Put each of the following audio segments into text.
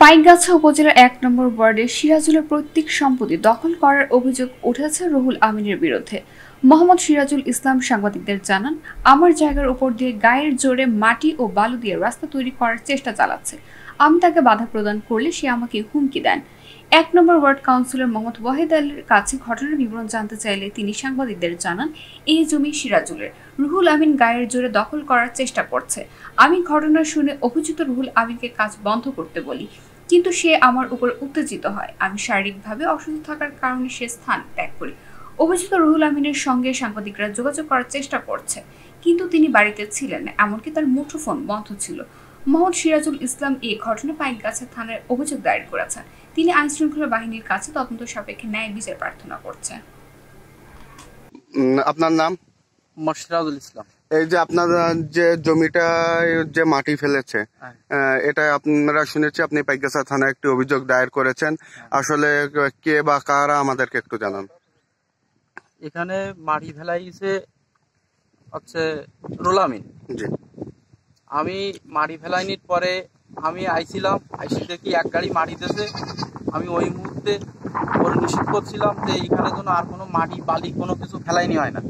পাইকগাছা উপজেলার ১ নম্বর ওয়ার্ডের সিরাজুলের পৈতৃক সম্পত্তি দখল করার অভিযোগ উঠেছে রুহুল আমিনের বিরুদ্ধে। মোহাম্মদ সিরাজুল ইসলাম সাংবাদিকদের জানান, আমার জায়গার উপর দিয়ে গায়ের জোরে মাটি ও বালু দিয়ে রাস্তা তৈরি করার চেষ্টা চালাচ্ছে। আমি তাকে বাধা প্রদান করলে সে আমাকে হুমকি দেন। ১ নম্বর ওয়ার্ড কাউন্সিলর মোহাম্মদ ওয়াহিদ আলীর কাছে ঘটনার বিবরণ জানতে চাইলে তিনি সাংবাদিকদের জানান, এই জমি সিরাজুলের, রুহুল আমিন গায়ের জোরে দখল করার চেষ্টা করছে। আমি ঘটনা শুনে অভিযুক্ত রুহুল আমিনকে কাজ বন্ধ করতে বলি, কিন্তু সে আমার উপর উত্তেজিত হয়। আমি শারীরিকভাবে অসুস্থ থাকার কারণে সে স্থান ত্যাগ করি। অভিযুক্ত রুহুল আমিনের সঙ্গে সাংবাদিকরা যোগাযোগ করার চেষ্টা করছে, কিন্তু তিনি বাড়িতে ছিলেন না, এমনকি তার মুঠোফোন বন্ধ ছিল। মোহাম্মদ সিরাজুল ইসলাম এই ঘটনায় পাইকগাছা থানায় অভিযোগ দায়ের করেছেন। তিনি আইনশৃঙ্খলা বাহিনীর কাছে তদন্ত সাপেক্ষে ন্যায় বিচার প্রার্থনা করছেন। আপনার নাম? সিরাজুল ইসলাম। এই যে আপনার যে জমিটা যে মাটি ফেলেছে, এটা আপনারা শুনেছি আপনি পাইকগাছা থানায় একটি অভিযোগ দায়ের করেছেন। আসলে কে বা কারা আমাদেরকে একটু জানান। এখানে মাটি ফেলাইছে হচ্ছে রুহুল আমিন। জি। আমি মাটি ফেলাইনির পরে আমি আইছিলাম, আইসি দেখি এক গাড়ি মাটি দিয়েছে। আমি ওই মুহূর্তে ওরে নিষেধ করছিলাম যে এইখানে যেন আর কোনো মাটি বালি কোনো কিছু ফেলাইনি হয় না।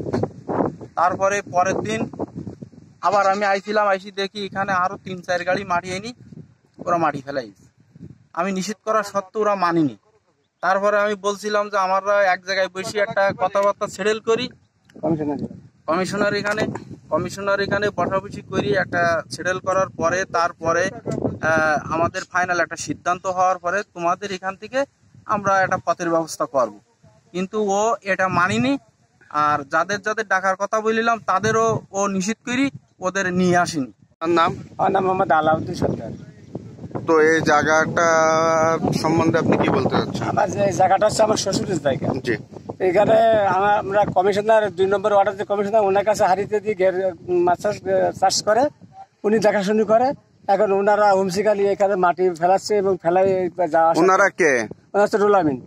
তারপরে পরের দিন আবার আমি আইছিলাম, আইসি দেখি এখানে আরো ৩-৪ গাড়ি মাটি আইনি, ওরা মাটি ফেলাইছে। আমি নিষেধ করা সত্ত্বেও ওরা মানিনি। তারপরে আমি বলছিলাম যে আমরা এক জায়গায় বসে একটা কথাবার্তা সেটেল করি, কমিশনার এখানে বসাবসি করি, একটা সেটেল করার পরে তারপরে আমাদের ফাইনাল একটা সিদ্ধান্ত হওয়ার পরে তোমাদের এখান থেকে আমরা একটা পথের ব্যবস্থা করব। কিন্তু ও এটা মানিনি। আর যাদের যাদের ডাকার কথা বলিলাম তাদেরও ও নিষেধ করি, ওদের নিয়ে আসেনি। নাম? আমার নাম মোহাম্মদ আলাউদ্দিন সরকার। তো এই জায়গাটা সম্বন্ধে আপনি কি বলতে চাচ্ছেন? আমার যে জায়গাটা হচ্ছে আমার শ্বশুরের জায়গা। জি। এখানে আমরা কমিশনার ২ নম্বর ওয়ার্ডের যে কমিশনার, ওনার কাছে হারিতে দিয়ে মাছ চাষ করে, উনি দেখাশুনি করে। এখন ওনারা হুমসিকালি এখানে মাটি ফেলাচ্ছে এবং ফেলাই যাওয়া। ওনারা কে? ওনার হচ্ছে রুহুল আমিন।